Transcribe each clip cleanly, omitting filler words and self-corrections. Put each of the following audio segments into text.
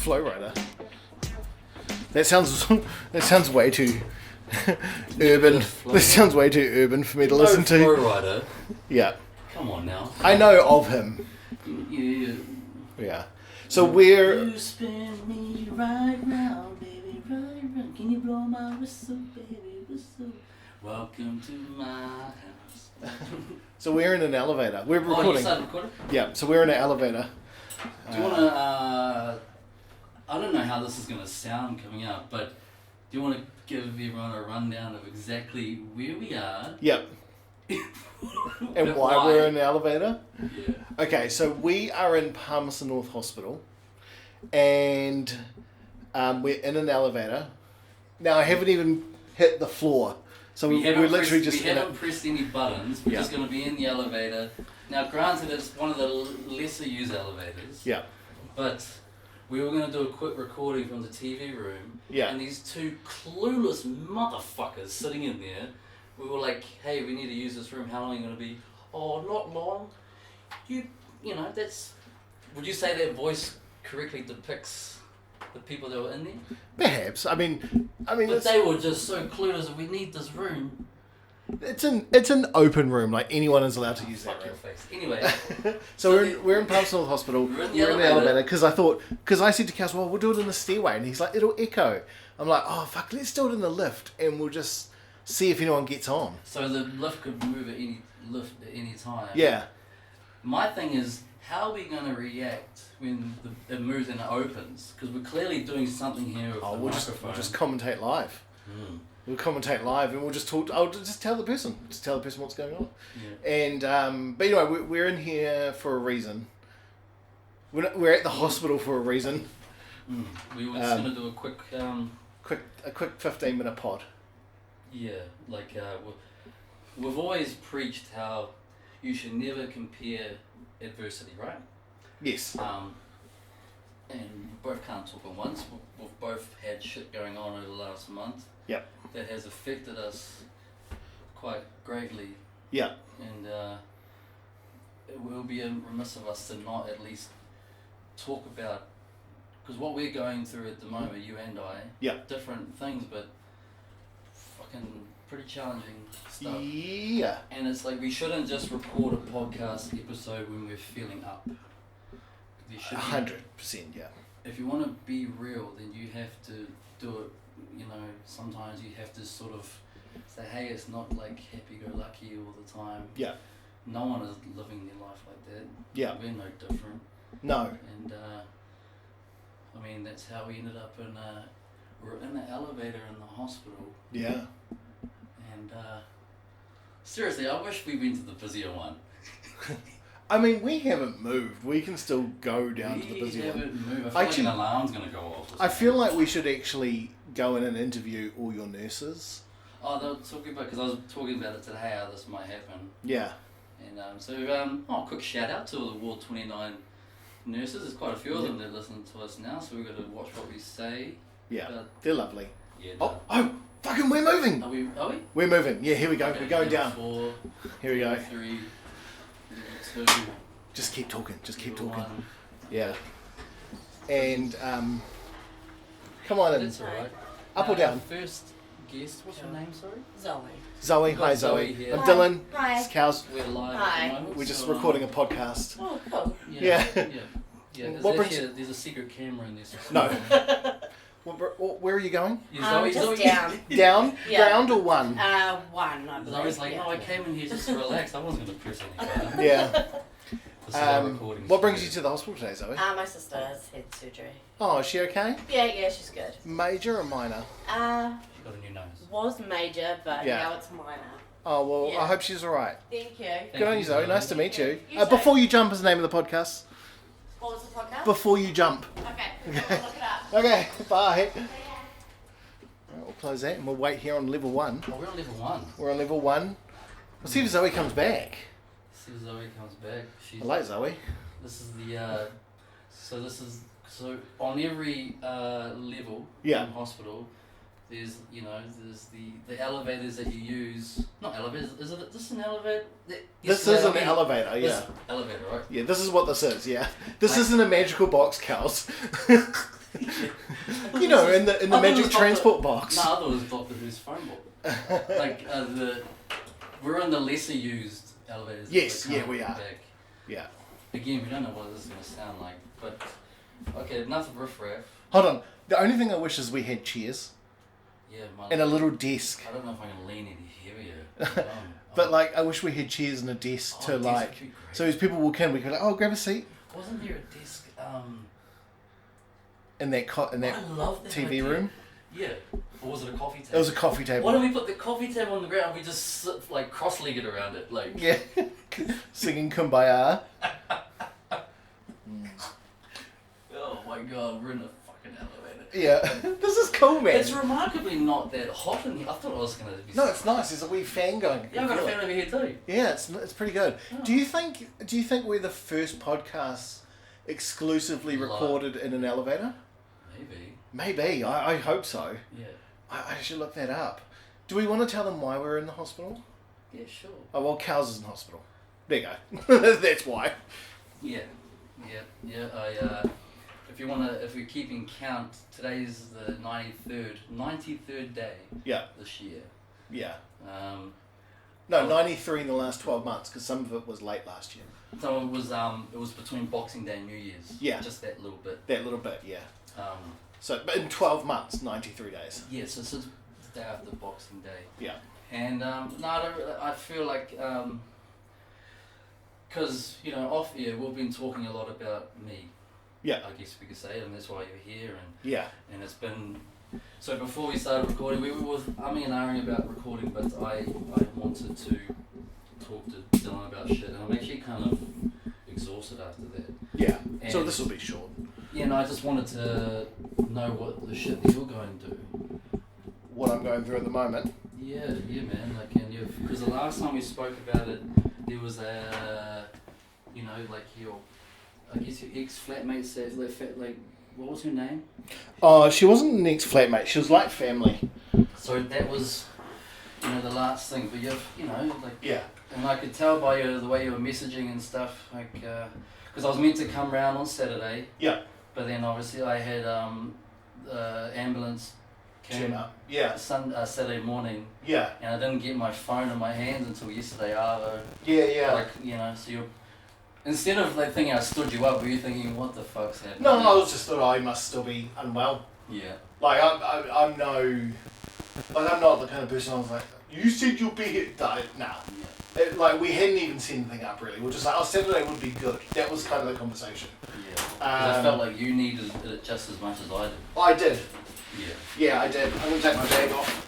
Flow Rider. That sounds way too urban. That sounds way too urban for me to listen to. Flow Rider. Yeah. Come on now. I know of him. Yeah. So we're. You spin me right round, baby, right round. Can you blow my whistle, baby, whistle? Welcome to my house. So we're in an elevator. We're recording. Oh, you started recording? Yeah. So we're in an elevator. Do you want to? I don't know how this is going to sound coming out, but do you want to give everyone a rundown of exactly where we are? Yep. And why we're in the elevator? Yeah. Okay, so we are in Palmerston North Hospital, and we're in an elevator. Now I haven't even hit the floor, so we're literally just. We haven't pressed any buttons. We're just going to be in the elevator. Now, granted, it's one of the lesser used elevators. Yeah. But we were going to do a quick recording from the TV room. Yeah. And these two clueless motherfuckers sitting in there. We were like, hey, we need to use this room. How long are you going to be? Oh, not long. You know, that's... Would you say that voice correctly depicts the people that were in there? Perhaps. I mean. But they were just so clueless that we need this room. It's an open room. Like anyone is allowed to use that room. Face. Anyway. so we're in Palmerston North Hospital. We're in the elevator because I said to Kels, well, we'll do it in the stairway, and he's like, it'll echo. I'm like, oh fuck, let's do it in the lift, and we'll just see if anyone gets on. So the lift could move at any time. Yeah. My thing is, how are we going to react when it moves and it opens? Because we're clearly doing something here with the microphone. We'll just commentate live. Mm. We'll commentate live, and we'll just talk. I'll just tell the person. Just tell the person what's going on. Yeah. And but anyway, we're in here for a reason. We're at the hospital for a reason. Mm. We were just going to do a quick. A quick 15-minute pod. Yeah, like we've always preached how you should never compare adversity, right? Yes. And we both can't talk at once. We've both had shit going on over the last month. Yep. That has affected us quite greatly. Yeah. And it will be remiss of us to not at least talk about, because what we're going through at the moment, you and I, different things, but fucking pretty challenging stuff. Yeah. And it's like we shouldn't just record a podcast episode when we're feeling up. 100%, yeah. If you want to be real, then you have to do it. You know, sometimes you have to sort of say, hey, it's not like happy-go-lucky all the time. Yeah. No one is living their life like that. Yeah. We're no different. No. And I mean, that's how we ended up in we're in the elevator in the hospital. Yeah. And seriously, I wish we went to the physio one. I mean, we haven't moved. We can still go down to the physio one. We haven't moved. I feel like an alarm's going to go off. I feel like we should actually go in and interview all your nurses. Oh, they were talking about, because I was talking about it today, how this might happen. Yeah. And quick shout out to all the Ward 29 nurses. There's quite a few of them that listen to us now, so we've got to watch what we say. Yeah, they're lovely. Yeah. Fucking we're moving! Are we? We're moving. Yeah, here we go. Okay, We're going down. 4, here we go. 3, 2, just keep talking. Just keep talking. 1. Yeah. And, come on in. That's alright. Up or down? First guest, what's your name, sorry? Zoe. Hi, Zoe Zoe. here. I'm Dylan. Hi. It's Kels. We're live Hi. at the moment. We're just so, recording a podcast. Oh, cool. Yeah. There's a secret camera in there. So No. Where are you going? Yeah, Just down. Down? Yeah. Ground or one? One, I believe. I was like, yeah. no, I came in here just to relax. I wasn't going to press any button. Yeah. This is our recording What brings you studio. to the hospital today, Zoe? My sister has had surgery. Oh, is she okay? Yeah, she's good. Major or minor? She got a new nose. Was major, but Yeah. now it's minor. Oh, well, Yeah. I hope she's alright. Thank you. Good on you, Zoe. Nice to meet you. You too. Before you jump is the name of the podcast. What was the podcast? Before you jump. Okay, we'll look it up. Okay, bye. Right, we'll close that and we'll wait here on level 1. Oh, we're on level 1. We're on level 1. We'll see if Zoe comes back. See if Zoe comes back. Hello, Zoe. This is the so on every level Yeah. in hospital, there's the elevators that you use. Not elevators. Is this an elevator? This is an elevator, yeah. Elevator, right? Yeah, this is what this is, yeah. This isn't a magical box, Kels. You know, in the I thought it magic was transport box. No, I thought it was Doctor Who's phone book. Like we're in the lesser used elevators. Yes, that yeah, come we are. back. Yeah. Again, we don't know what this is going to sound like, but okay, enough of riffraff. Hold on. The only thing I wish is we had chairs Yeah, and a little desk. I don't know if I can lean any heavier. But like, I wish we had chairs and a desk to a desk like. would be great. So as people walk in, we could like, oh, grab a seat Wasn't there a desk? in that I love that TV idea. room. Yeah. Or was it a coffee table? It was a coffee table. Why don't we put the coffee table on the ground? We just sit like cross-legged around it, like. Yeah. Singing Kumbaya. Oh my god, we're in a fucking elevator. Yeah. This is cool, man. It's remarkably not that hot in here. I thought it was gonna be. No, it's nice. There's a wee fan going. Yeah, I've got a fan over here too. Yeah, it's pretty good. Oh. Do you think we're the first podcast exclusively Live. recorded in an elevator? Maybe. Maybe. I hope so. Yeah. I should look that up. Do we want to tell them why we're in the hospital? Yeah, sure. Oh, well, Kels is in hospital. There you go. That's why. Yeah. If we're keeping count, today's the 93rd day Yeah. this year. Yeah. Um, No, 93 in the last 12 months, because some of it was late last year. so it was between Boxing Day and New Year's. Yeah. Just that little bit. That little bit, yeah. Um, So, but in 12 months, 93 days. yeah, so since the day after Boxing Day. Yeah. And no, I don't really, I feel like because off air we've been talking a lot about me. Yeah. I guess we could say, and that's why you're here. Yeah. And it's been so before we started recording, we were umming and ahhing about recording, but I wanted to talk to Dylan about shit, and I'm actually kind of exhausted after that. Yeah. So And- this will be short. Yeah, and I just wanted to know what the shit that you're going to do. What I'm going through at the moment. Yeah, man. Like, and because the last time we spoke about it, there was like I guess your ex-flatmate said, like, what was her name? Oh, she wasn't an ex-flatmate. She was like family. So that was, the last thing. But like, Yeah. and I could tell by the way you were messaging and stuff, like, because I was meant to come round on Saturday. Yeah. But then obviously I had ambulance Turn up. Yeah. Saturday morning, Yeah. and I didn't get my phone in my hands until yesterday. Yeah. Like, so you're instead of like thinking I stood you up, were you thinking what the fuck's happening? No, I was just thought I must still be unwell. Yeah. Like I'm not the kind of person I was like, you said you'll be here. Nah. Yeah. Like we hadn't even set anything up really. We're just like, oh, Saturday would be good. That was kind of the conversation. Yeah. 'Cause I felt like you needed it just as much as I did. I did. Yeah. Yeah, I did. I'm gonna take my bag off.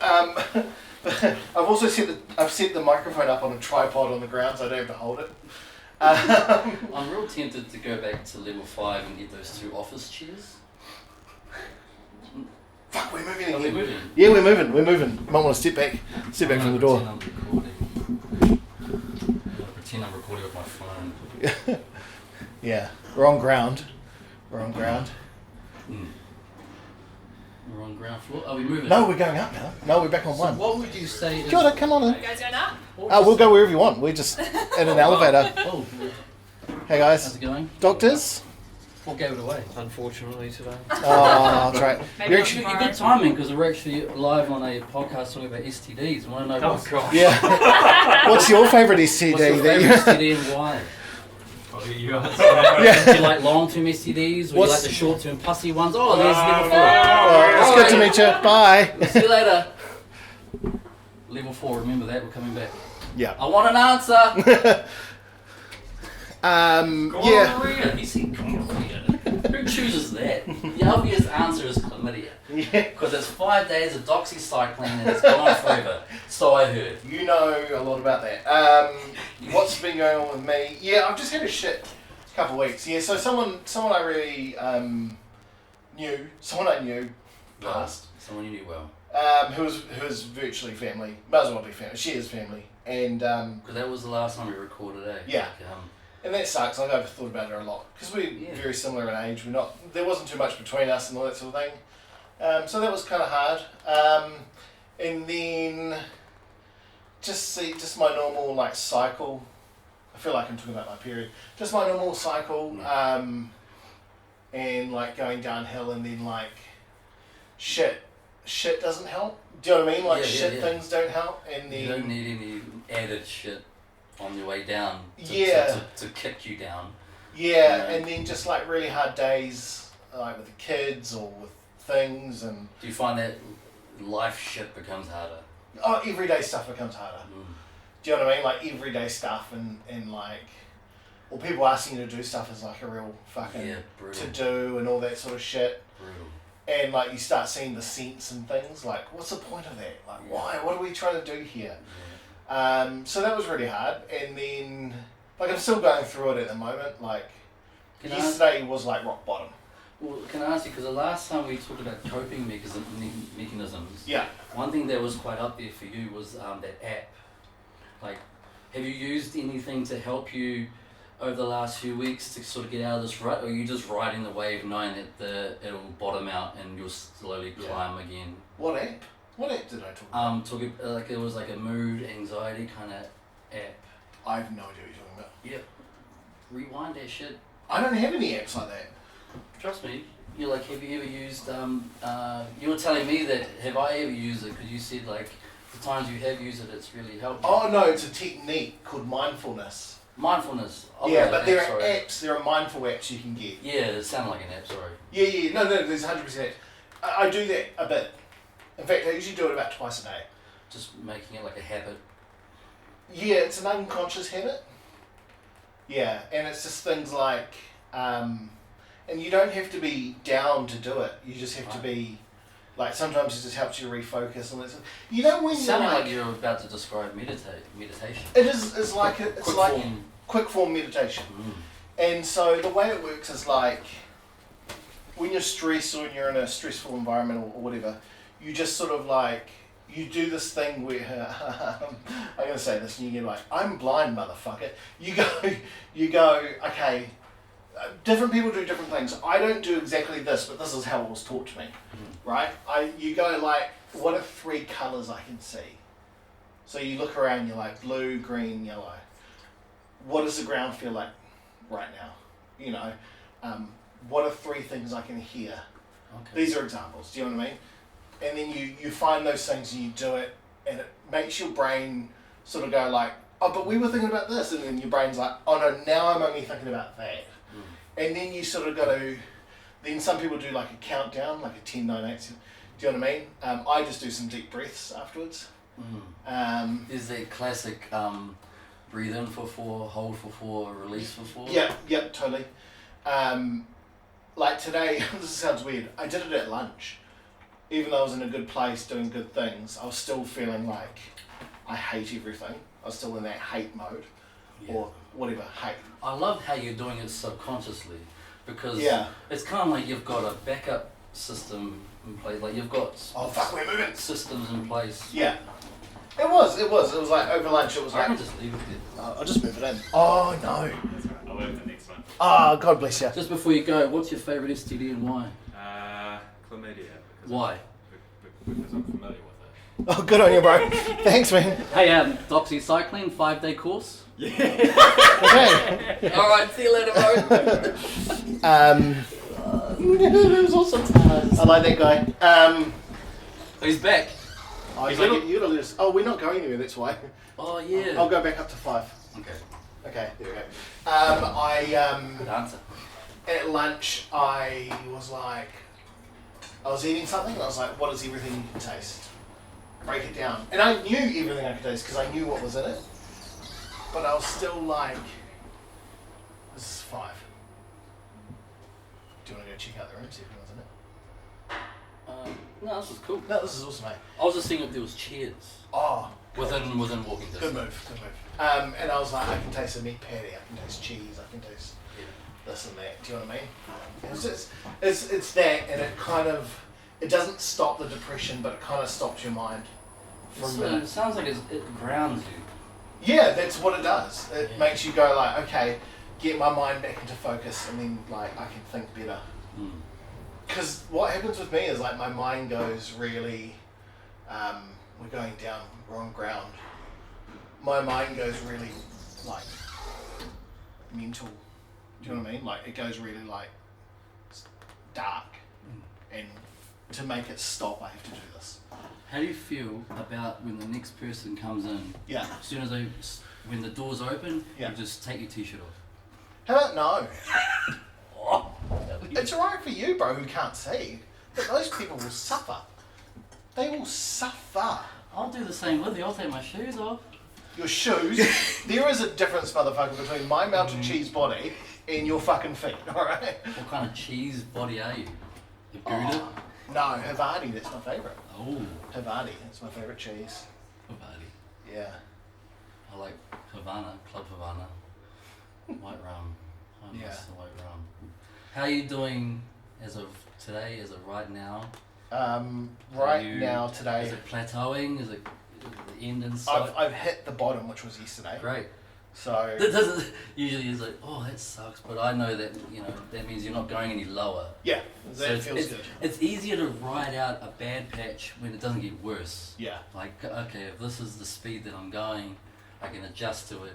I've also set the microphone up on a tripod on the ground so I don't have to hold it. I'm real tempted to go back to level 5 and get those 2 office chairs. Fuck, we're moving Are we again. moving? Yeah, we're moving. Might want to step back from the door. I'm recording. I'll pretend I'm recording with my phone. Yeah, we're on ground. We're on ground floor. Are we moving? No, we're going up now. No, we're back on So one. what would you say is... Kia ora, come on in. You guys going up? We'll go wherever you want. We're just in an elevator. Oh, Hey how's guys, it going? doctors. What gave it away? Unfortunately today. Oh, that's right. Maybe You're not actually, You're good timing because we're actually live on a podcast talking about STDs. I want to know God. yeah. What's your favourite what's STD? your favourite STD and why? I'll get you answer. Yeah. Do you like long-term STDs or do you like the short-term pussy ones? Oh, there's level 4. Well, it's good to meet you. Bye. We'll see you later. Level 4, remember that, we're coming back. Yeah. I want an answer! Yeah. Gonorrhea. He said gonorrhea. Who chooses that? The obvious answer is chlamydia. Yeah. Because it's 5 days of doxycycline and it's gone forever. So I heard. You know a lot about that. What's been going on with me? Yeah, I've just had a shit couple of weeks. Yeah, so someone I really someone I knew passed. Someone you knew well. Who was virtually family. Might as well be family. She is family. And Because that was the last time we recorded, eh? Yeah. Like, and that sucks. Like, I've thought about her a lot because we're very similar in age. There wasn't too much between us and all that sort of thing. So that was kind of hard. And then just my normal like cycle. I feel like I'm talking about my period. Just my normal cycle. and like going downhill, and then like shit doesn't help. Do you know what I mean? Like things don't help, and then you don't need any added shit on your way down to kick you down. Yeah, and then just like really hard days, like with the kids or with things, and do you find that life shit becomes harder? Oh, everyday stuff becomes harder. Do you know what I mean? Like everyday stuff, and like, well, people asking you to do stuff is like a real fucking to do and all that sort of shit. Brutal. And like you start seeing the sense and things, like what's the point of that? Like why? What are we trying to do here? Yeah. So that was really hard, and then like I'm still going through it at the moment. Like yesterday was like rock bottom. Well, can I ask you, because the last time we talked about coping mechanisms, Yeah. one thing that was quite up there for you was that app. Like, have you used anything to help you over the last few weeks to sort of get out of this rut, or are you just riding the wave knowing that it'll bottom out and you'll slowly climb again? What app? What app did I talk about? Like it was like a mood, anxiety kind of app. I have no idea what you're talking about. Yep. Rewind that shit. I don't have any apps like that. Trust me. You're like, have you ever used, you were telling me that, have I ever used it? Because you said like, the times you have used it, it's really helped you. Oh no, it's a technique called mindfulness. Mindfulness. Yeah, but there are apps, there are mindful apps you can get. Yeah, it sounded like an app, sorry. Yeah, no, there's 100% apps. I do that a bit. In fact, I usually do it about twice a day. Just making it like a habit. Yeah, it's an unconscious habit. Yeah, and it's just things like, and you don't have to be down to do it. You just have to be, like, sometimes it just helps you refocus and it's, you know when you're like you're about to describe meditation. It is. It's like quick form meditation. Mm. And so the way it works is like when you're stressed or when you're in a stressful environment or whatever, you just sort of like you do this thing where I'm gonna say this and you get like, I'm blind, motherfucker. You go. Okay. Different people do different things. I don't do exactly this, but this is how it was taught to me, right? You go like, what are 3 colours I can see? So you look around, you're like blue, green, yellow. What does the ground feel like right now? You know, what are 3 things I can hear? Okay. These are examples. Do you know what I mean? And then you find those things and you do it, and it makes your brain sort of go like, oh, but we were thinking about this, and then your brain's like, oh no, now I'm only thinking about that. And then you sort of got to, then some people do like a countdown, like a 10, 9, 8. Do you know what I mean? I just do some deep breaths afterwards. Is the classic breathe in for 4, hold for 4, release for 4? Yeah, totally. Like today, this sounds weird, I did it at lunch. Even though I was in a good place doing good things, I was still feeling like I hate everything. I was still in that hate mode. Or whatever, hate. I love how you're doing it subconsciously, because it's kind of like you've got a backup system in place, like you've got we're moving. Systems in place. Yeah. It was like over lunch, it was I like... can just leave it there. I'll just move it in. Oh no. That's right. I'll wait for the next one. Oh, God bless you. Just before you go, what's your favourite STD and why? Chlamydia. Why? Because I'm familiar with it. Oh, good on you, bro. Thanks, man. Hey, doxycycling, 5-day course. Yeah. Okay. All right, see you later, bro. It was awesome. I like that guy. He's back. Oh, you gotta lose. Oh, we're not going anywhere, that's why. Oh yeah. I'll go back up to 5. Okay. Okay, there we go. Good answer. At lunch, I was eating something and I was like, what does everything taste? Break it down. And I knew everything I could taste because I knew what was in it. But I was still like, this is 5. Do you want to go check out the room, see if anyone's in it? No, this is cool. No, this is awesome, mate. I was just thinking if there was chairs Oh. within walking distance. Good move. And I was like, I can taste a meat patty, I can taste cheese, I can taste this and that. Do you know what I mean? It's that, and it kind of, it doesn't stop the depression, but it kind of stops your mind for a minute. It sounds like it grounds you. Yeah, that's what it does. It makes you go like, okay, get my mind back into focus, and then like I can think better. Because what happens with me is like my mind goes really, we're going down wrong ground. My mind goes really like mental. Do you know what I mean? Like it goes really like dark, and to make it stop, I have to do this. How do you feel about when the next person comes in? Yeah. As soon as when the doors open, Yeah. you just take your t-shirt off. How about no? It's alright for you, bro, who can't see, but those people will suffer. They will suffer. I'll do the same with you. I'll take my shoes off. Your shoes, there is a difference, motherfucker, between my melted cheese body and your fucking feet, alright? What kind of cheese body are you? The Gouda? No, Havarti, that's my favourite. Oh, Havarti, that's my favourite cheese. Havarti. Yeah. I like Havana, Club Havana. White rum. I miss Yeah. the white rum. How are you doing as of today, as of right now? Today, Is it plateauing? Is it the end in sight? I've hit the bottom, which was yesterday. Great. So, That doesn't usually is like, oh, that sucks, but I know that that means you're not going any lower. yeah, So that it's, feels it's, good. it's easier to ride out a bad patch when it doesn't get worse. Yeah. Like, okay, if this is the speed that I'm going, I can adjust to it,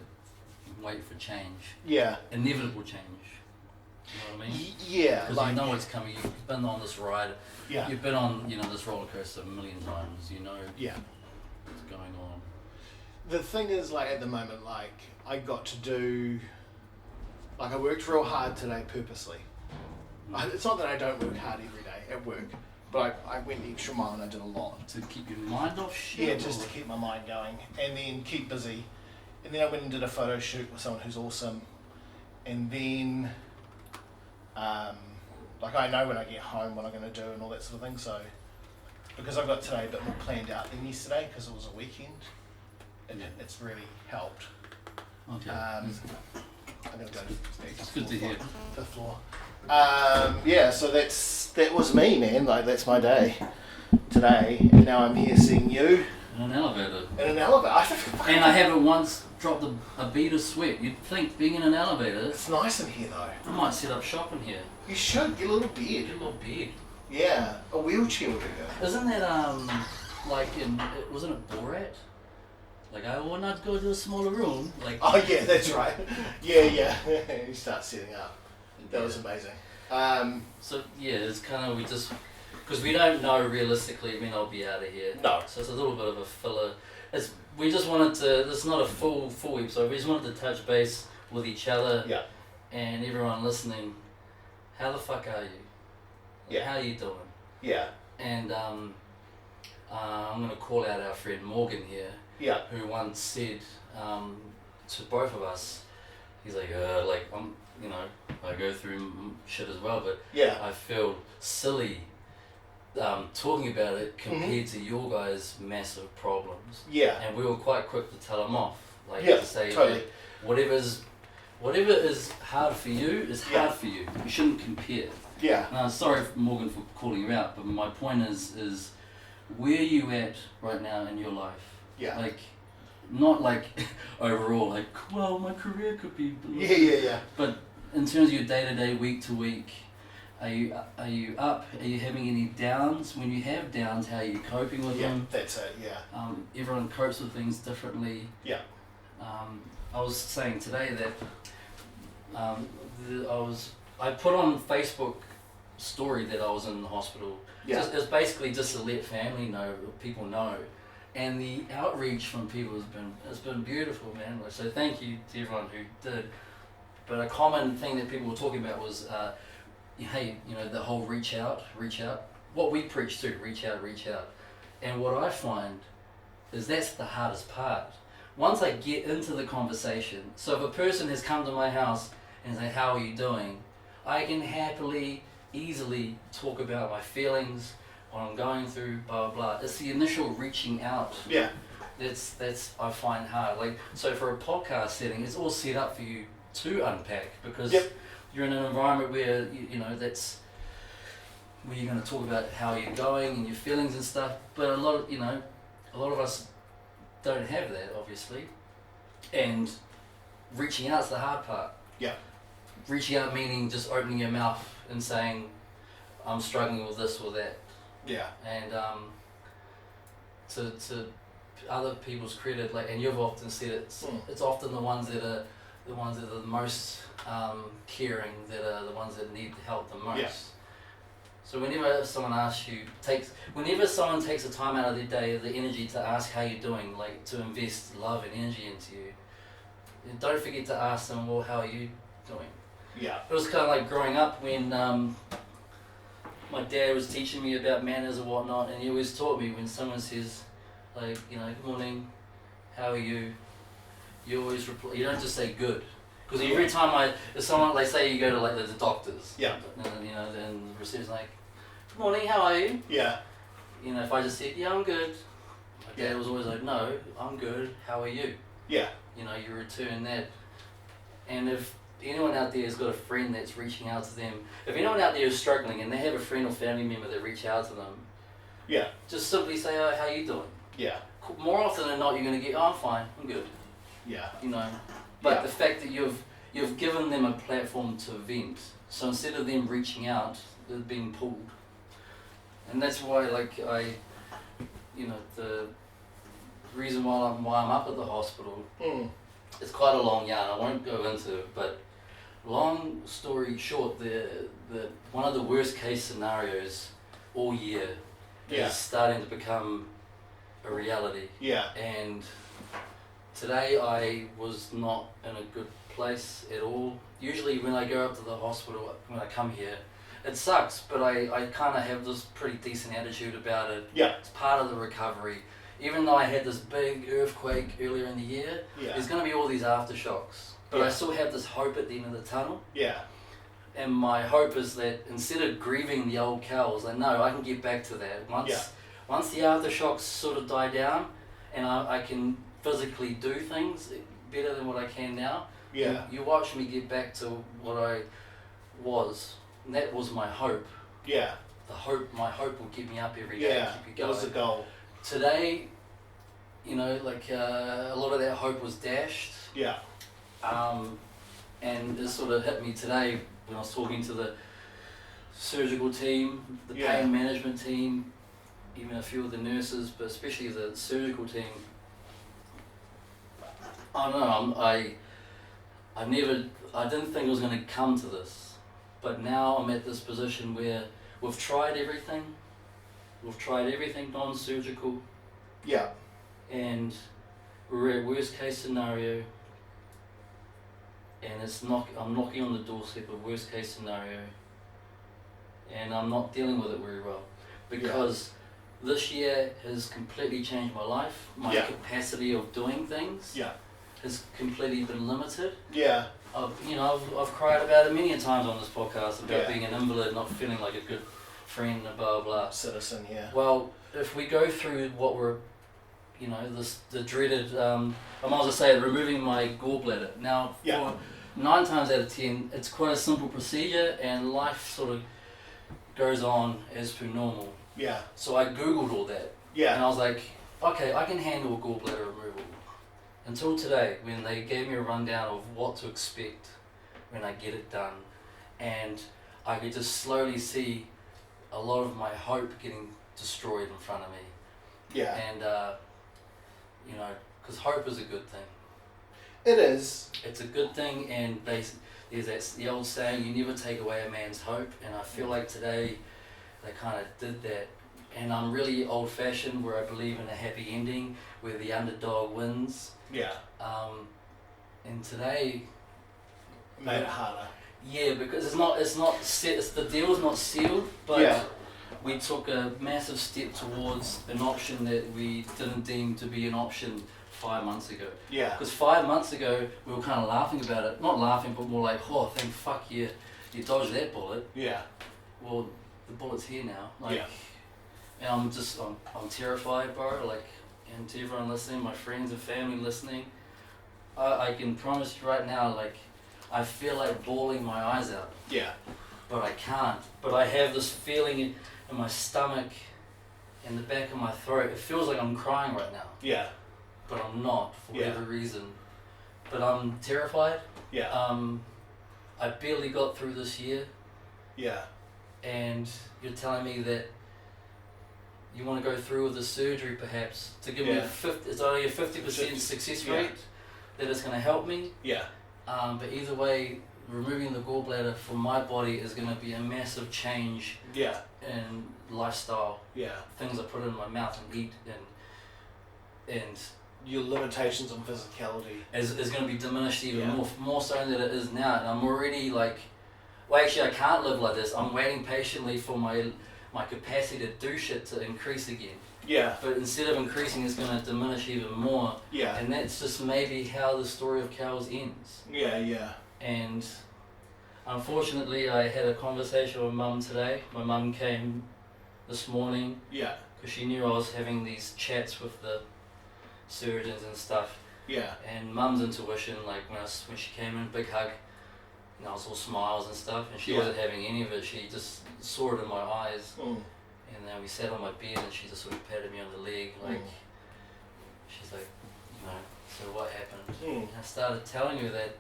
wait for change, Yeah. inevitable change. You know what I mean? Yeah, Because like, you know what's coming. You've been on this ride. yeah, You've been on this roller coaster a million times. You know yeah. what's going on. The thing is, like, at the moment, like, I got to do, like, I worked real hard today purposely. It's not that I don't work hard every day at work, but I went the extra mile and I did a lot. To keep your mind off shit. Yeah, just to keep my mind going and then keep busy. And then I went and did a photo shoot with someone who's awesome. And then, like, I know when I get home what I'm going to do and all that sort of thing. So, because I've got today a bit more planned out than yesterday because it was a weekend, and it's really helped. Okay. I'm going to go to It's good to hear. the floor. Yeah, so that was me, man. Like, that's my day today. And now I'm here seeing you In an elevator. in an elevator. And I haven't once dropped a bead of sweat. You'd think being in an elevator, It's nice in here though. I might set up shop in here. You should get a little bed. Get a little bed. Yeah, a wheelchair would be good. Isn't that like wasn't it Borat? Like, I will not go to a smaller room. Like, Oh yeah, that's right. Yeah. You start setting up. That was amazing. so yeah, it's kind of because we don't know realistically when I'll be out of here. No. So it's a little bit of a filler. We just wanted to. It's not a full episode. We just wanted to touch base with each other. Yeah. And everyone listening. How the fuck are you? Yeah. How are you doing? Yeah. And I'm gonna call out our friend Morgan here, Yeah. who once said to both of us, he's like, I'm, I go through shit as well, but Yeah. I feel silly talking about it compared to your guys' massive problems. Yeah. And we were quite quick to tell them off, like Yeah, to say, totally. that whatever is hard for you is hard Yeah. for you. You shouldn't compare. Yeah. Now, sorry Morgan for calling you out, but my point is where are you at right now in your life? Yeah. Like, not like overall, like, well, my career could be. Yeah. But in terms of your day to day, week to week, are you up? Are you having any downs? When you have downs, how are you coping with Yeah. them? That's it. Yeah. Everyone copes with things differently. Yeah. I was saying today that I put on Facebook story that I was in the hospital. Yeah. It's basically just to let people know, and the outreach from people has been beautiful, man. So thank you to everyone who did. But a common thing that people were talking about was, hey, the whole reach out. What we preach too, reach out. And what I find is that's the hardest part. Once I get into the conversation, so if a person has come to my house and say, how are you doing? I can happily, easily talk about my feelings, what I'm going through, blah, blah, blah. It's the initial reaching out. Yeah. That's I find hard. Like, so for a podcast setting, it's all set up for you to unpack because Yep. you're in an environment where, that's where you're going to talk about how you're going and your feelings and stuff. But a lot of us don't have that, obviously. And reaching out's the hard part. Yeah. Reaching out meaning just opening your mouth and saying, I'm struggling with this or that. Yeah. And to other people's credit, like, and you've often said it's often the ones that are the most caring, that are the ones that need help the most. Yeah. So whenever someone takes the time out of their day, the energy to ask how you're doing, like to invest love and energy into you, don't forget to ask them, well, how are you doing? Yeah. It was kind of like growing up when my dad was teaching me about manners and whatnot, and he always taught me when someone says, like, you know, good morning, how are you? You always reply. You don't just say good, because every time if someone, like, say you go to like the doctors, Yeah. and you know, then the reception's like, good morning, how are you? Yeah. You know, if I just said, yeah, I'm good, my dad Yeah. was always like, no, I'm good, how are you? Yeah. You know, you return that. And if anyone out there has got a friend that's reaching out to them, if anyone out there is struggling and they have a friend or family member that reach out to them, Yeah. just simply say, oh, how you doing? Yeah. More often than not, you're going to get, oh, I'm fine, I'm good. Yeah. You know, but Yeah. the fact that you've given them a platform to vent, so instead of them reaching out, they're being pulled. And that's why, like, the reason why I'm up at the hospital, it's quite a long yarn, I won't go into it, but long story short, the one of the worst case scenarios all year Yeah. is starting to become a reality. Yeah. And today I was not in a good place at all. Usually when I go up to the hospital, when I come here, it sucks, but I kind of have this pretty decent attitude about it. Yeah. It's part of the recovery. Even though I had this big earthquake earlier in the year, Yeah. there's going to be all these aftershocks. But I Yeah. still have this hope at the end of the tunnel. Yeah. And my hope is that instead of grieving the old Kels, I know I can get back to that. Once the aftershocks sort of die down and I can physically do things better than what I can now, Yeah. you watch me get back to what I was. And that was my hope. Yeah. My hope will get me up every day Yeah. and keep me That going. was the goal. Today, you know, like a lot of that hope was dashed. Yeah. And it sort of hit me today when I was talking to the surgical team, the Yeah. pain management team, even a few of the nurses, but especially the surgical team. I don't know, I didn't think it was going to come to this, but now I'm at this position where we've tried everything non-surgical, Yeah. and we're at worst case scenario, and I'm knocking on the doorstep of worst case scenario, and I'm not dealing with it very well, because this year has completely changed my life. My Yeah. capacity of doing things Yeah. has completely been limited. Yeah. I've cried about it many times on this podcast about Yeah. being an invalid, not feeling like a good friend, and blah blah. Citizen. Yeah. Well, if we go through what we're, the dreaded, I might as well say removing my gallbladder. Now, Yeah. for 9 times out of 10, it's quite a simple procedure, and life sort of goes on as per normal. Yeah. So I googled all that, and Yeah. I was like, okay, I can handle a gallbladder removal. Until today, when they gave me a rundown of what to expect when I get it done, and I could just slowly see a lot of my hope getting destroyed in front of me. Yeah. And, because hope is a good thing. It is. It's a good thing, and there's the old saying, you never take away a man's hope, and I feel like today they kind of did that. And I'm really old-fashioned, where I believe in a happy ending, where the underdog wins. Yeah. And today, Made it harder. yeah, because it's not set. The deal's not sealed, but Yeah. we took a massive step towards an option that we didn't deem to be an option 5 months ago. Yeah. Because 5 months ago, we were kind of laughing about it. Not laughing, but more like, oh, thank fuck you dodged that bullet. Yeah. Well, the bullet's here now. Like, Yeah. and I'm terrified, bro. Like, and to everyone listening, my friends and family listening, I can promise you right now, like, I feel like bawling my eyes out, Yeah. but I can't. But I have this feeling in my stomach, in the back of my throat. It feels like I'm crying right now, Yeah. but I'm not for Yeah. whatever reason. But I'm terrified. Yeah. I barely got through this year, Yeah. and you're telling me that you want to go through with the surgery perhaps to give me Yeah. it's only a 50% success Yeah. rate, that it's going to help me. Yeah. But either way, removing the gallbladder from my body is going to be a massive change Yeah. in lifestyle. Yeah. Things I put in my mouth and eat and Your limitations on physicality. is going to be diminished even Yeah. more so than it is now. And I'm already like, well, actually, I can't live like this. I'm waiting patiently for my capacity to do shit to increase again. Yeah. But instead of increasing, it's going to diminish even more. Yeah. And that's just maybe how the story of Kels ends. Yeah. Yeah. And unfortunately, I had a conversation with Mum today. My mum came this morning Yeah. because she knew I was having these chats with the surgeons and stuff. Yeah. And Mum's intuition, like when she came in, big hug, and I was all smiles and stuff, and she Yeah. wasn't having any of it. She just saw it in my eyes. Mm. And then we sat on my bed and she just sort of patted me on the leg, like, she's like, so what happened? Mm. And I started telling her that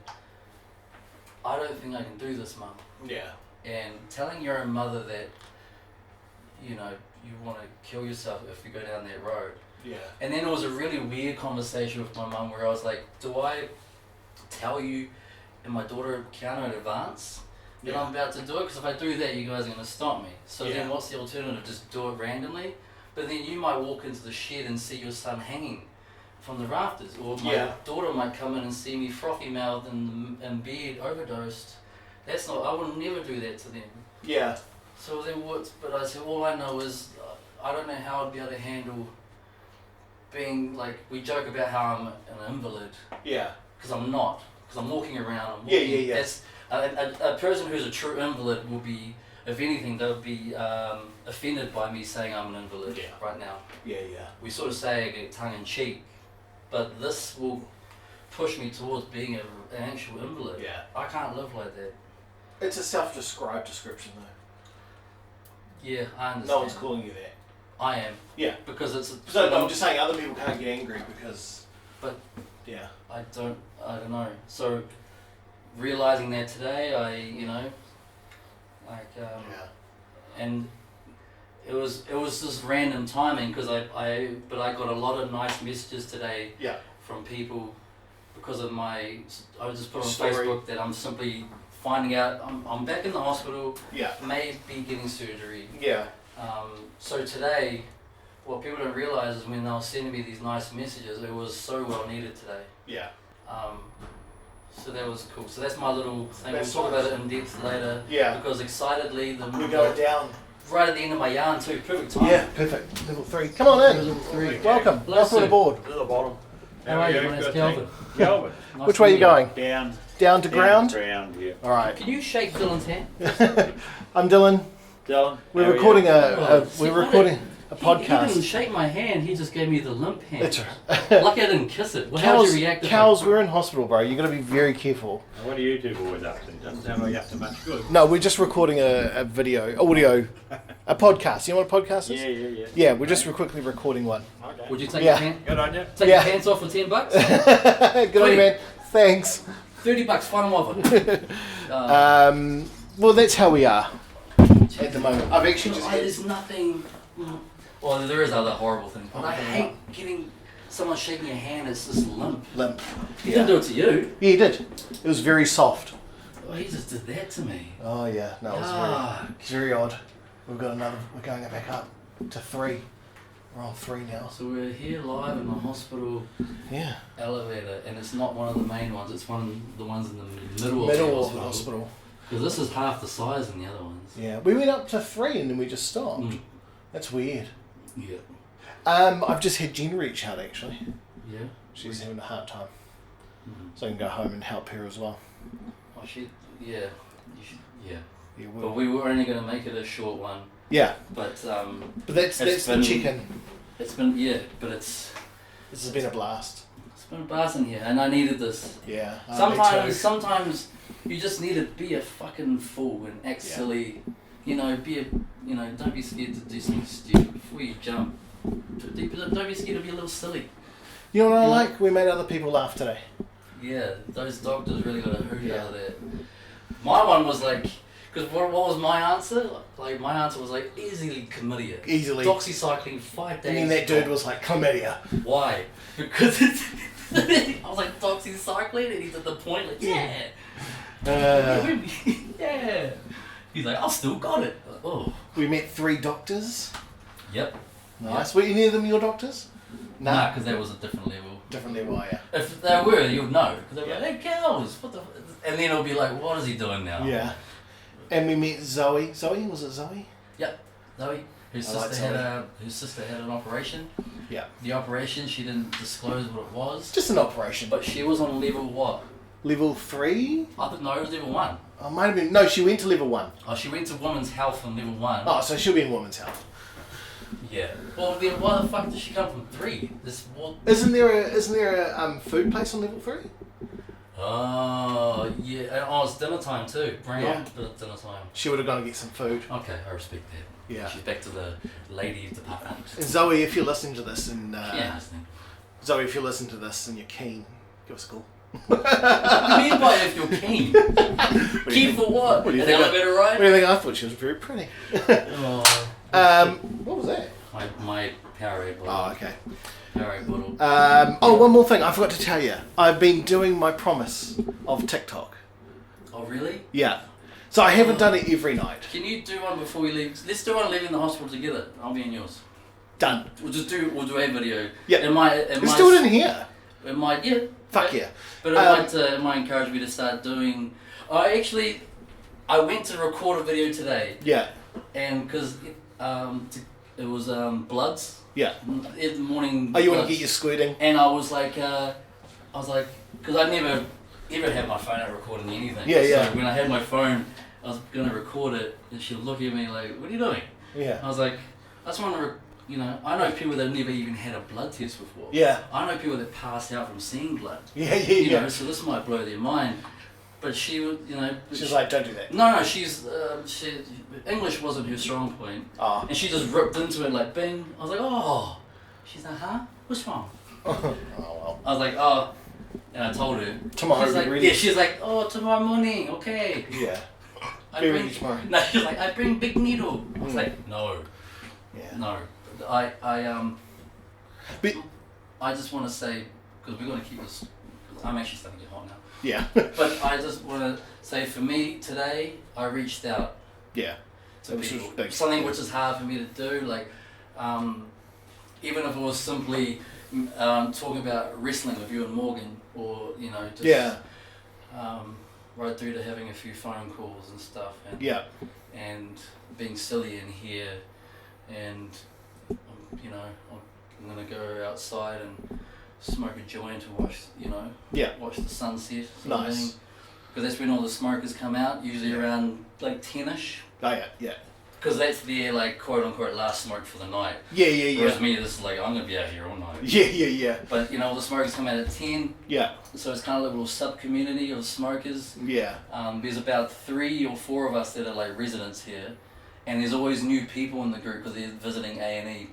I don't think I can do this, Mum. Yeah. And telling your own mother that, you want to kill yourself if you go down that road. Yeah. And then it was a really weird conversation with my mum where I was like, do I tell you and my daughter counter in advance that I'm about to do it? Because if I do that, you guys are going to stop me. So then what's the alternative? Just do it randomly? But then you might walk into the shed and see your son hanging from the rafters. Or my daughter might come in and see me frothy mouthed and beard overdosed. That's not, I would never do that to them. Yeah. So then but I said, all I know is I don't know how I'd be able to handle being, like, we joke about how I'm an invalid. Yeah. Because I'm not. Because I'm walking around. Yeah. That's, a person who's a true invalid will be, if anything, they'll be offended by me saying I'm an invalid right now. Yeah. We sort of say it tongue in cheek, but this will push me towards being an actual invalid. Yeah. I can't live like that. It's a self-described description, though. Yeah, I understand. No one's calling you that. I am. Yeah. Because it's. So no, I'm just saying other people can't get angry because. But. Yeah. I don't know. So, realizing that today, and it was just random timing because I got a lot of nice messages today. Yeah. From people because of I just put on Story. Facebook that I'm simply finding out I'm back in the hospital. Yeah. May be getting surgery. Yeah. So today, what people don't realize is when they were sending me these nice messages, it was so well needed today. Yeah. So that was cool. So that's my little thing. That's We'll talk nice. about it in depth later. Yeah. Because excitedly, We're going down. right at the end of my yarn too. Perfect time. Yeah, perfect. Level 3. Come on in. Level 3. Welcome. Bless Welcome you. aboard. To the bottom. How are you? Good, My name's good, Kelvin. Kelvin. Nice Which to way are meet you going? Down. Down to ground? Ground, yeah. All right. Can you shake Dylan's hand? I'm Dylan. Dylan. We're how are recording you? we're recording a He didn't podcast. shake my hand. He just gave me the limp hand. That's right. Lucky I didn't kiss it. Well, how would you react? Kels, we're in hospital, bro. You got to be very careful. Now, what are you two boys up to? Doesn't sound like you're up to much good. No, we're just recording a audio, a podcast. You know what a podcast is? Yeah. Yeah, we're just quickly recording one. Okay. Would you take Yeah. your Good on you. take Yeah. your pants off for $10? Good on you, man. Thanks. $30, find them over. Well, that's how we are at the moment. I've actually just had... There's nothing. Well, there is other horrible things, but I hate getting someone shaking your hand. It's just limp. limp. He didn't do it to you. Yeah, he did. It was very soft. Oh, he just did that to me. Oh yeah, no, it's very odd. We're going back up to 3. We're on 3 now. So we're here live in the hospital Yeah. elevator, and it's not one of the main ones. It's one of the ones in the middle Middle hospital. Because this is half the size than the other ones. Yeah, we went up to 3 and then we just stopped. Mm. That's weird. Yeah. I've just had Jen reach out actually. Yeah. She's having a hard time, Mm-hmm. so I can go home and help her as well. Oh, yeah. Yeah. Yeah, But we were only going to make it a short one. yeah, But but that's the been- chicken. it's been but it's This has been a blast. been a blast in here, and I needed this. Yeah. me Sometimes you just need to be a fucking fool and act silly. Don't be scared to do something stupid before you jump too deep. Don't be scared to be a little silly. too. You know what I Yeah. like? We made other people laugh today. Yeah, those doctors really got a hoot Yeah. out of that. My one was like, because what was my answer? Like my answer was like easily chlamydia. Easily. Doxycycline 5 days. And then that dude was like, chlamydia. Why? Because it's I was like doxycycline, and he did the point like yeah. Yeah. He's like, I've still got it. Oh. We met 3 doctors. Yep. Nice. Were any of them your doctors? Nah, because that was a different level. Different level, yeah. If they were, you would know. Because they'd be like, hey, Kels, what the... And then it'll be like, what is he doing now? Yeah. And we met Zoe. Zoe? Was it Zoe? Yep. Zoe. Her sister had an operation. Yeah. The operation, she didn't disclose what it was. Just an operation. But she was on level what? Level 3? I don't know, it was level 1. Oh, might have been. No, she went to level 1. Oh, she went to women's health on level 1. Oh, so she'll be in women's health. Yeah. Well, then why the fuck did she come from 3? This what? Isn't there a food place on level 3? Oh, yeah. And, oh, it's dinner time too. Bring Yeah. on dinner time. She would have gone to get some food. Okay, I respect that. Yeah. She's back to the lady department. And Zoe, if you're listening to this, and Yeah, listening. Zoe, if you're listening to this and you're keen, give us a call. What do you mean by if you're keen? Keen for what? What do you An think? elevator What ride? do you think? I thought she was very pretty. Oh, What was that? my Powerade bottle. Oh, okay. Powerade bottle. Oh, one more thing. I forgot to tell you. I've been doing my promise of TikTok. Oh, really? Yeah. So I haven't done it every night. Can you do one before we leave? Let's do one leaving the hospital together. I'll be in yours. Done. We'll do a video. Yeah. Let's do it in here. It might, yeah. Fuck yeah. But it might encourage me to start doing. I went to record a video today, Yeah. and because it was bloods. Yeah. In the morning. Oh, you want to bloods. get your squirting? And I was like, because I never ever had my phone out recording anything. Yeah, yeah. So when I had my phone, I was gonna record it, and she'll look at me like, "What are you doing?" Yeah. I was like, "I just want to." I know people that have never even had a blood test before. Yeah. I know people that pass out from seeing blood. Yeah, You yeah. know, so this might blow their mind. But she would, She's like, don't do that. No, English wasn't her strong point. Oh. And she just ripped into it like, bing. I was like, oh. She's like, huh? What's wrong? Oh, well. I was like, oh. And I told her. Tomorrow She's we like, really- yeah, she's like, oh, tomorrow morning, okay. Yeah. I Be bring, ready tomorrow. No, she's like, I bring big needle. I was like, no. Yeah. No. But, I just want to say, because we're going to keep this, I'm actually starting to get hot now. yeah. But I just want to say, for me today, I reached out Yeah. to Which was people. big. Something which is hard for me to do, like even if it was simply talking about wrestling with you and Morgan, or just Yeah. right through to having a few phone calls and stuff, and Yeah. and being silly in here, and I'm gonna go outside and smoke a joint and watch Yeah. watch the sunset. Nice. Because that's when all the smokers come out, usually around like 10ish. Oh, yeah. Yeah. Because that's their like quote unquote last smoke for the night. Yeah, yeah, Whereas yeah. me, this is like I'm gonna be out here all night. Yeah, yeah, yeah. But all the smokers come out at 10, Yeah. so it's kind of like a little sub community of smokers. Yeah. There's about 3 or 4 of us that are like residents here, and there's always new people in the group because they're visiting A&E.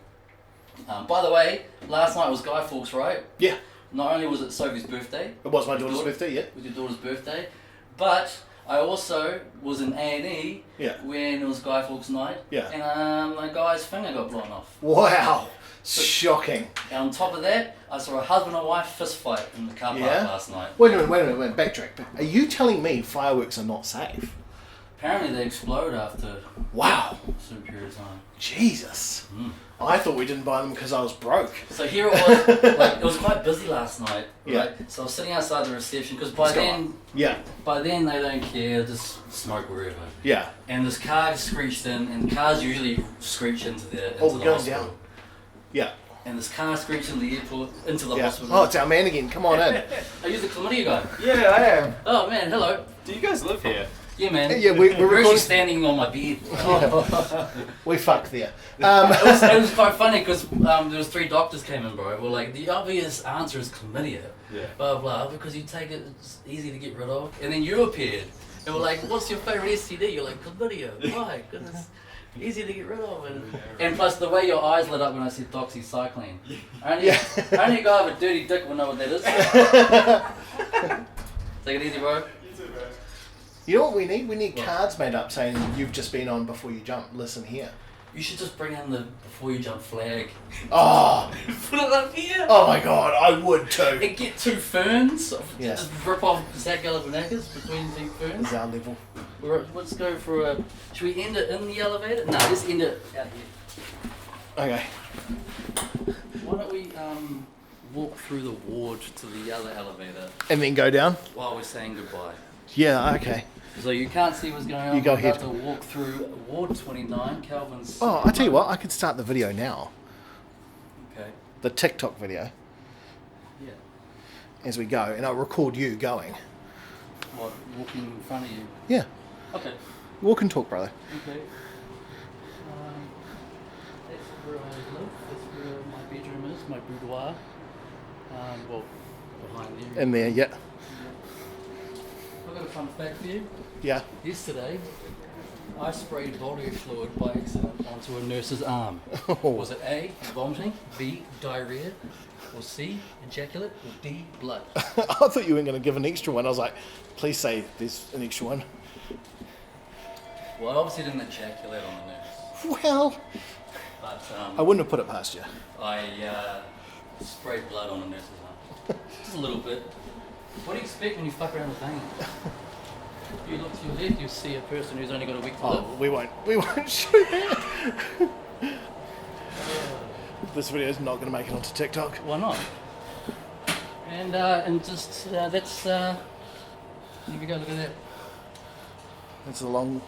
By the way, last night was Guy Fawkes, right? Yeah. Not only was it Sophie's birthday, It was my daughter's birthday, yeah. it was your daughter's birthday, but I also was in A&E Yeah. when it was Guy Fawkes night, Yeah. and my guy's finger got blown off. Wow. Shocking. And on top of that, I saw a husband and wife fist fight in the car park Yeah? last night. Wait a minute, backtrack. Are you telling me fireworks are not safe? Apparently they explode after Wow. a certain period of time. Jesus. Mm. I thought we didn't buy them because I was broke. So here it was, like it was quite busy last night, Yeah. right? So I was sitting outside the reception because by then Yeah. they don't care, just smoke wherever. Yeah. And this car screeched in, and cars usually screech into the Oh, we're going hospital. down. Yeah. And this car screeched into the airport, into the Yeah. hospital. Oh, it's our man again. Come on in. Are you the chlamydia guy? Yeah, I am. Oh man, hello. Do you guys live here? Yeah, man. Yeah, we're actually recording. standing on my bed. We fucked there. It was quite funny because there was 3 doctors came in, bro. We're like, the obvious answer is chlamydia. Yeah. Blah blah, because you take it, it's easy to get rid of. And then you appeared, and we're like, what's your favorite STD? You're like, chlamydia. Why? Because it's easy to get rid of. And plus the way your eyes lit up when I said doxycycline. Only a guy with a dirty dick will know what that is. Take it easy, bro. You know what we need? We need cards made up saying you've just been on before you jump. Listen here. You should just bring in the before you jump flag. Oh, Put it up here. oh my god, I would too. And get 2 ferns. Yeah. Just rip off Zach Galifianakis between 2 ferns. Is our level. Let's go for a. Should we end it in the elevator? No, let's end it out here. Okay. Why don't we walk through the ward to the other elevator And then go down? while we're saying goodbye? Yeah, okay. So you can't see what's going on. You go We're about ahead. to walk through Ward 29, Calvin's. Oh, I tell you what, I could start the video now. Okay. The TikTok video Yeah. as we go, and I'll record you going. What? Walking in front of you. Yeah. Okay. Walk and talk, brother. Okay. That's where I live. That's where my bedroom is, my boudoir. Well, behind there. In there, yeah. I've got a fun fact for you. Yeah. Yesterday, I sprayed bodily fluid by accident onto a nurse's arm. Was it A, vomiting, B, diarrhea, or C, ejaculate, or D, blood? I thought you were going to give an extra one. I was like, please say there's an extra one. Well, I obviously didn't ejaculate on the nurse, Well, but I wouldn't have put it past you. I sprayed blood on the nurse's arm. Just a little bit. What do you expect when you fuck around with vein? You look to your left, you see a person who's only got a week to live. Oh, we won't shoot that. This video is not going to make it onto TikTok. Why not? And just that's here we go. Look at that. It's the long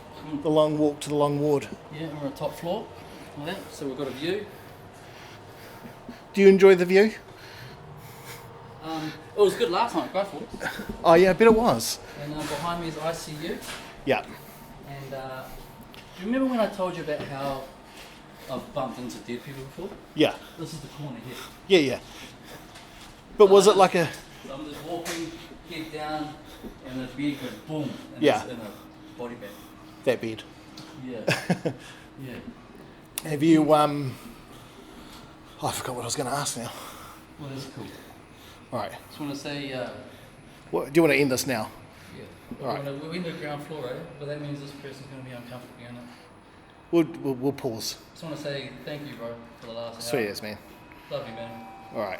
walk to the long ward. Yeah, we're on the top floor. Like that. So we've got a view. Do you enjoy the view? It was good last night, great for us. Oh yeah, I bet it was. And behind me is ICU. Yeah. And do you remember when I told you about how I've bumped into dead people before? Yeah. This is the corner here. Yeah, yeah. But was it like a... So I'm just walking, head down, and the bed goes boom, and Yeah. it's in a body bag. that bed? Yeah. Yeah. Have you, I forgot what I was going to ask now. Well, that's cool. Alright. Just want to say, Do you want to end this now? yeah. Alright. We're in the ground floor, right? But that means this person's going to be uncomfortable, isn't it? We'll pause. Just want to say thank you, bro, for the last Sweet hour. as, man. Love you, man. Alright.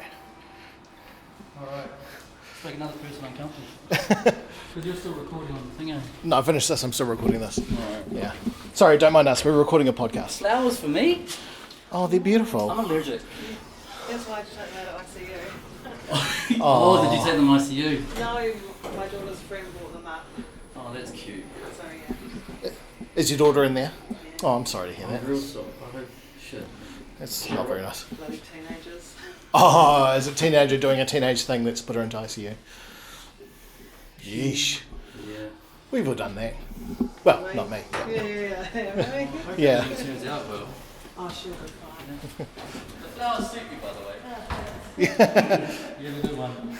Alright. Let's make another person uncomfortable. Because you're still recording on the thing, eh? No, I finished this. I'm still recording this. Alright. Yeah. Sorry, don't mind us. We're recording a podcast. Flowers for me? Oh, they're beautiful. I'm allergic. That's why I just don't know that ICU. Oh, did you take them ICU? No, my daughter's friend brought them up. Oh, that's cute. So yeah. Is your daughter in there? Oh, I'm sorry to hear that. I'm real sorry. I hope shit. That's not very nice. Bloody teenagers. Oh, is a teenager doing a teenage thing that's put her into ICU? Yeesh. Yeah. We've all done that. Well, not me. Yeah. Yeah. It turns out well. Oh, she'll be fine. The flowers suit you, by the way. You have a good one.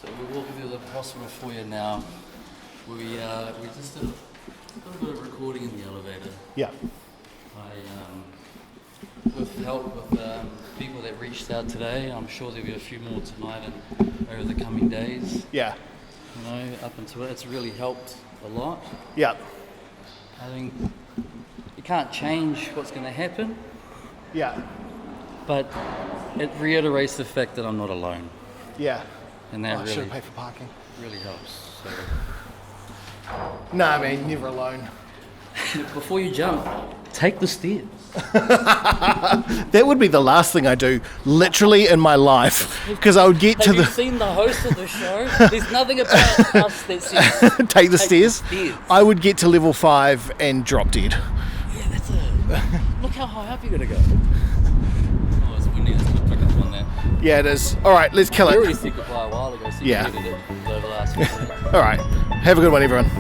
So we're walking through the hospital foyer now. We just did a little bit of recording in the elevator. Yeah. With help with people that reached out today. I'm sure there'll be a few more tonight and over the coming days. Yeah. You know, up until it, it's really helped a lot. Yeah. I think you can't change what's going to happen, Yeah. but it reiterates the fact that I'm not alone, Yeah. and Oh, that I should really have paid for parking. really helps. So Nah, man, never alone. before you jump, take the stairs. That would be the last thing I do, literally, in my life, because I would get to Have you the seen the host of the show? There's nothing about us that says take the stairs. I would get to level 5 and drop dead. Yeah, that's a. Look how high up you're gonna go. Oh, it's windy. Let's pick up on that. Yeah, it is. All right, let's kill We it. already said goodbye a while ago, so Yeah. you did it over the last few minutes. All right, have a good one, everyone.